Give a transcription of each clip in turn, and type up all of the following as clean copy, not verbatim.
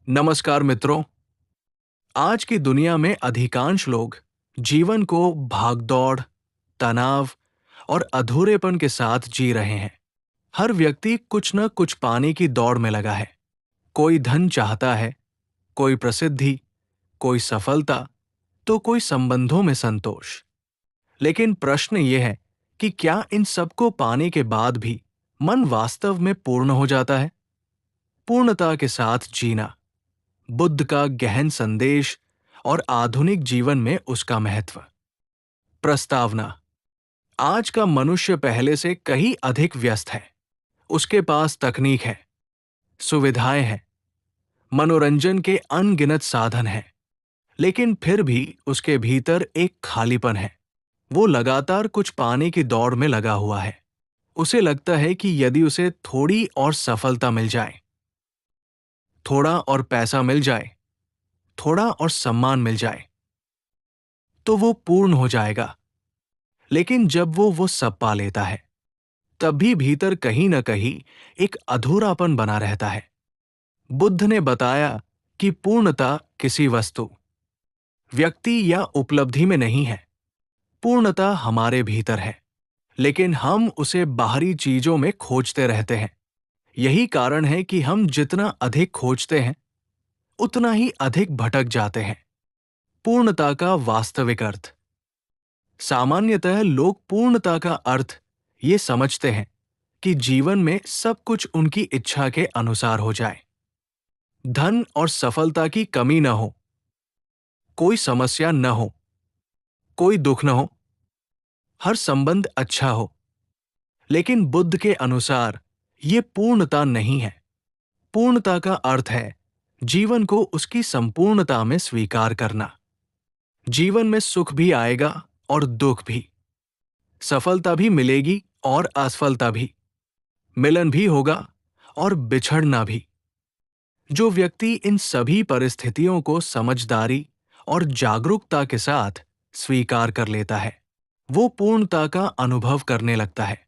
नमस्कार मित्रों। आज की दुनिया में अधिकांश लोग जीवन को भागदौड़, तनाव और अधूरेपन के साथ जी रहे हैं। हर व्यक्ति कुछ न कुछ पाने की दौड़ में लगा है। कोई धन चाहता है, कोई प्रसिद्धि, कोई सफलता, तो कोई संबंधों में संतोष। लेकिन प्रश्न यह है कि क्या इन सबको पाने के बाद भी मन वास्तव में पूर्ण हो जाता है? पूर्णता के साथ जीना, बुद्ध का गहन संदेश और आधुनिक जीवन में उसका महत्व। प्रस्तावना: आज का मनुष्य पहले से कहीं अधिक व्यस्त है। उसके पास तकनीक है, सुविधाएं हैं, मनोरंजन के अनगिनत साधन हैं, लेकिन फिर भी उसके भीतर एक खालीपन है। वो लगातार कुछ पाने की दौड़ में लगा हुआ है। उसे लगता है कि यदि उसे थोड़ी और सफलता मिल जाए, थोड़ा और पैसा मिल जाए, थोड़ा और सम्मान मिल जाए, तो वो पूर्ण हो जाएगा। लेकिन जब वो सब पा लेता है, तब भी भीतर कहीं न कहीं एक अधूरापन बना रहता है। बुद्ध ने बताया कि पूर्णता किसी वस्तु, व्यक्ति या उपलब्धि में नहीं है। पूर्णता हमारे भीतर है, लेकिन हम उसे बाहरी चीजों में खोजते रहते हैं। यही कारण है कि हम जितना अधिक खोजते हैं, उतना ही अधिक भटक जाते हैं। पूर्णता का वास्तविक अर्थ: सामान्यतः लोग पूर्णता का अर्थ ये समझते हैं कि जीवन में सब कुछ उनकी इच्छा के अनुसार हो जाए। धन और सफलता की कमी न हो, कोई समस्या न हो, कोई दुख न हो, हर संबंध अच्छा हो। लेकिन बुद्ध के अनुसार ये पूर्णता नहीं है। पूर्णता का अर्थ है जीवन को उसकी संपूर्णता में स्वीकार करना। जीवन में सुख भी आएगा और दुख भी, सफलता भी मिलेगी और असफलता भी, मिलन भी होगा और बिछड़ना भी। जो व्यक्ति इन सभी परिस्थितियों को समझदारी और जागरूकता के साथ स्वीकार कर लेता है, वो पूर्णता का अनुभव करने लगता है।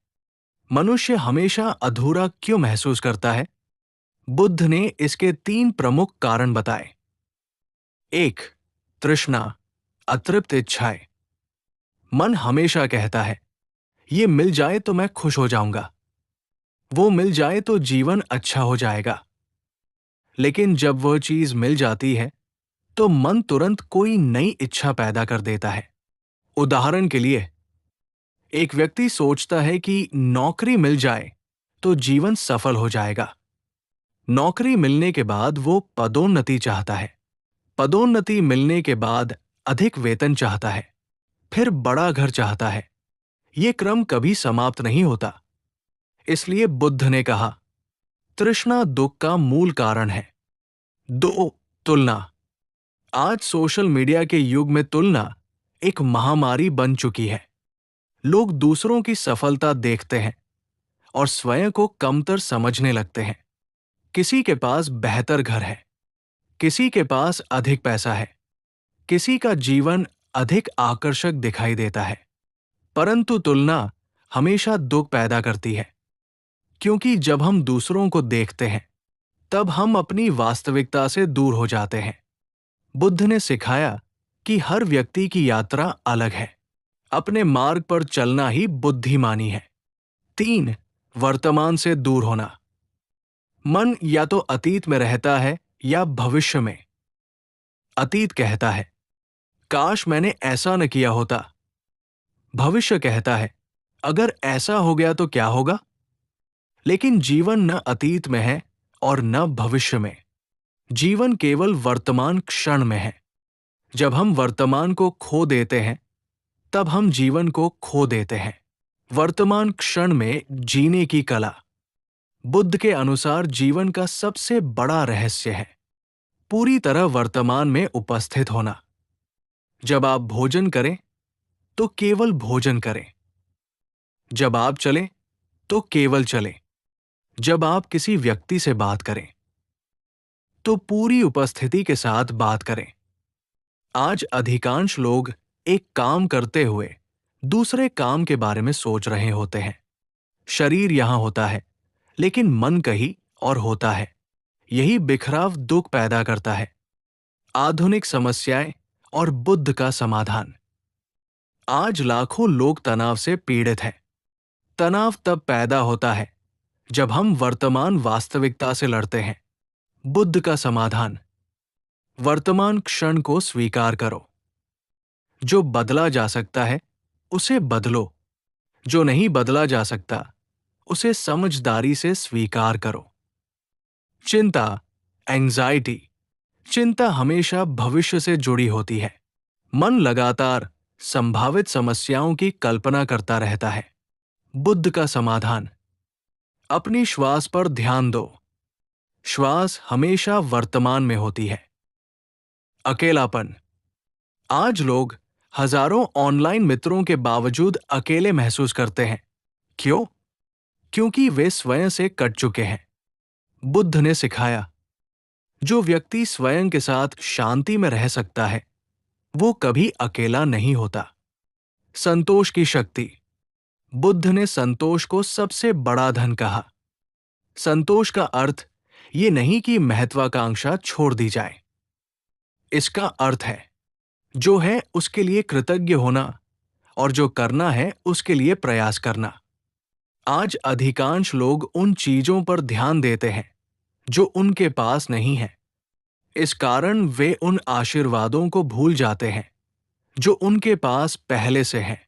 मनुष्य हमेशा अधूरा क्यों महसूस करता है? बुद्ध ने इसके 3 प्रमुख कारण बताए। 1. तृष्णा, अतृप्त इच्छाएं। मन हमेशा कहता है, ये मिल जाए तो मैं खुश हो जाऊंगा, वो मिल जाए तो जीवन अच्छा हो जाएगा। लेकिन जब वह चीज मिल जाती है, तो मन तुरंत कोई नई इच्छा पैदा कर देता है। उदाहरण के लिए, एक व्यक्ति सोचता है कि नौकरी मिल जाए तो जीवन सफल हो जाएगा। नौकरी मिलने के बाद वो पदोन्नति चाहता है। पदोन्नति मिलने के बाद अधिक वेतन चाहता है, फिर बड़ा घर चाहता है। ये क्रम कभी समाप्त नहीं होता। इसलिए बुद्ध ने कहा, तृष्णा दुख का मूल कारण है। 2. तुलना। आज सोशल मीडिया के युग में तुलना एक महामारी बन चुकी है। लोग दूसरों की सफलता देखते हैं और स्वयं को कमतर समझने लगते हैं। किसी के पास बेहतर घर है, किसी के पास अधिक पैसा है, किसी का जीवन अधिक आकर्षक दिखाई देता है। परंतु तुलना हमेशा दुख पैदा करती है, क्योंकि जब हम दूसरों को देखते हैं, तब हम अपनी वास्तविकता से दूर हो जाते हैं। बुद्ध ने सिखाया कि हर व्यक्ति की यात्रा अलग है। अपने मार्ग पर चलना ही बुद्धिमानी है। 3. वर्तमान से दूर होना। मन या तो अतीत में रहता है या भविष्य में। अतीत कहता है, काश मैंने ऐसा न किया होता। भविष्य कहता है, अगर ऐसा हो गया तो क्या होगा? लेकिन जीवन न अतीत में है और न भविष्य में। जीवन केवल वर्तमान क्षण में है। जब हम वर्तमान को खो देते हैं, तब हम जीवन को खो देते हैं। वर्तमान क्षण में जीने की कला बुद्ध के अनुसार जीवन का सबसे बड़ा रहस्य है। पूरी तरह वर्तमान में उपस्थित होना। जब आप भोजन करें तो केवल भोजन करें। जब आप चलें तो केवल चलें। जब आप किसी व्यक्ति से बात करें तो पूरी उपस्थिति के साथ बात करें। आज अधिकांश लोग एक काम करते हुए दूसरे काम के बारे में सोच रहे होते हैं। शरीर यहां होता है, लेकिन मन कहीं और होता है। यही बिखराव दुख पैदा करता है। आधुनिक समस्याएं और बुद्ध का समाधान। आज लाखों लोग तनाव से पीड़ित हैं। तनाव तब पैदा होता है जब हम वर्तमान वास्तविकता से लड़ते हैं। बुद्ध का समाधान। वर्तमान क्षण को स्वीकार करो। जो बदला जा सकता है उसे बदलो, जो नहीं बदला जा सकता उसे समझदारी से स्वीकार करो। चिंता, एंजाइटी। चिंता हमेशा भविष्य से जुड़ी होती है। मन लगातार संभावित समस्याओं की कल्पना करता रहता है। बुद्ध का समाधान। अपनी श्वास पर ध्यान दो। श्वास हमेशा वर्तमान में होती है। अकेलापन। आज लोग हजारों ऑनलाइन मित्रों के बावजूद अकेले महसूस करते हैं। क्यों? क्योंकि वे स्वयं से कट चुके हैं। बुद्ध ने सिखाया, जो व्यक्ति स्वयं के साथ शांति में रह सकता है वो कभी अकेला नहीं होता। संतोष की शक्ति। बुद्ध ने संतोष को सबसे बड़ा धन कहा। संतोष का अर्थ ये नहीं कि महत्वाकांक्षा छोड़ दी जाए। इसका अर्थ है जो है उसके लिए कृतज्ञ होना और जो करना है उसके लिए प्रयास करना। आज अधिकांश लोग उन चीजों पर ध्यान देते हैं जो उनके पास नहीं है। इस कारण वे उन आशीर्वादों को भूल जाते हैं जो उनके पास पहले से है।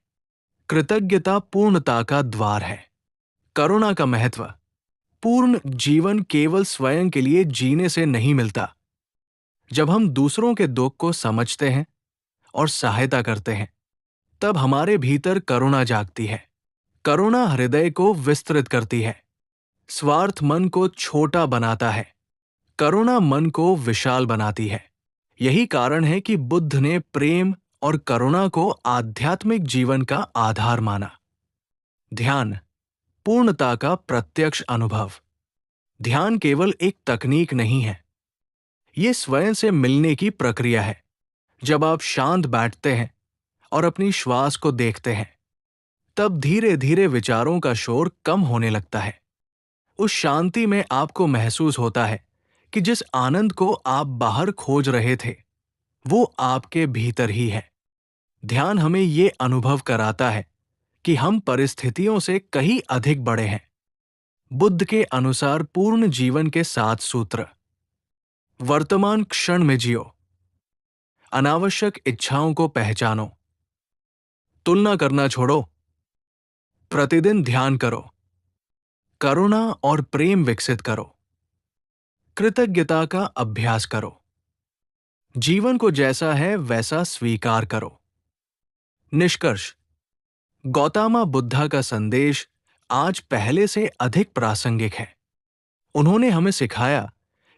कृतज्ञता पूर्णता का द्वार है। करुणा का महत्व। पूर्ण जीवन केवल स्वयं के लिए जीने से नहीं मिलता। जब हम दूसरों के दुख को समझते हैं और सहायता करते हैं तब हमारे भीतर करुणा जागती है। करुणा हृदय को विस्तृत करती है। स्वार्थ मन को छोटा बनाता है। करुणा मन को विशाल बनाती है। यही कारण है कि बुद्ध ने प्रेम और करुणा को आध्यात्मिक जीवन का आधार माना। ध्यान, पूर्णता का प्रत्यक्ष अनुभव। ध्यान केवल एक तकनीक नहीं है, ये स्वयं से मिलने की प्रक्रिया है। जब आप शांत बैठते हैं और अपनी श्वास को देखते हैं तब धीरे धीरे विचारों का शोर कम होने लगता है। उस शांति में आपको महसूस होता है कि जिस आनंद को आप बाहर खोज रहे थे वो आपके भीतर ही है। ध्यान हमें ये अनुभव कराता है कि हम परिस्थितियों से कहीं अधिक बड़े हैं। बुद्ध के अनुसार पूर्ण जीवन के 7 सूत्र। वर्तमान क्षण में जियो। अनावश्यक इच्छाओं को पहचानो। तुलना करना छोड़ो। प्रतिदिन ध्यान करो। करुणा और प्रेम विकसित करो। कृतज्ञता का अभ्यास करो। जीवन को जैसा है वैसा स्वीकार करो। निष्कर्ष। गौतम बुद्धा का संदेश आज पहले से अधिक प्रासंगिक है। उन्होंने हमें सिखाया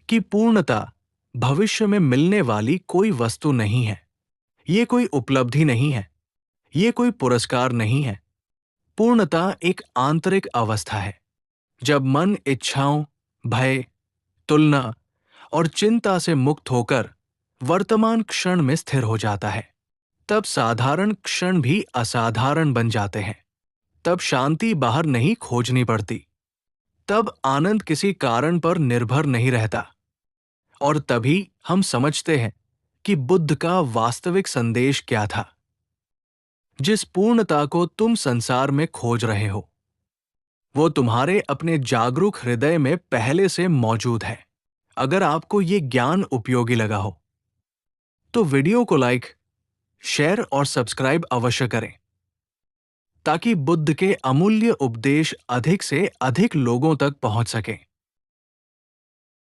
कि पूर्णता भविष्य में मिलने वाली कोई वस्तु नहीं है। ये कोई उपलब्धि नहीं है। ये कोई पुरस्कार नहीं है। पूर्णता एक आंतरिक अवस्था है। जब मन इच्छाओं, भय, तुलना और चिंता से मुक्त होकर वर्तमान क्षण में स्थिर हो जाता है, तब साधारण क्षण भी असाधारण बन जाते हैं। तब शांति बाहर नहीं खोजनी पड़ती। तब आनंद किसी कारण पर निर्भर नहीं रहता। और तभी हम समझते हैं कि बुद्ध का वास्तविक संदेश क्या था। जिस पूर्णता को तुम संसार में खोज रहे हो वो तुम्हारे अपने जागरूक हृदय में पहले से मौजूद है। अगर आपको ये ज्ञान उपयोगी लगा हो तो वीडियो को लाइक, शेयर और सब्सक्राइब अवश्य करें ताकि बुद्ध के अमूल्य उपदेश अधिक से अधिक लोगों तक पहुंच सकें।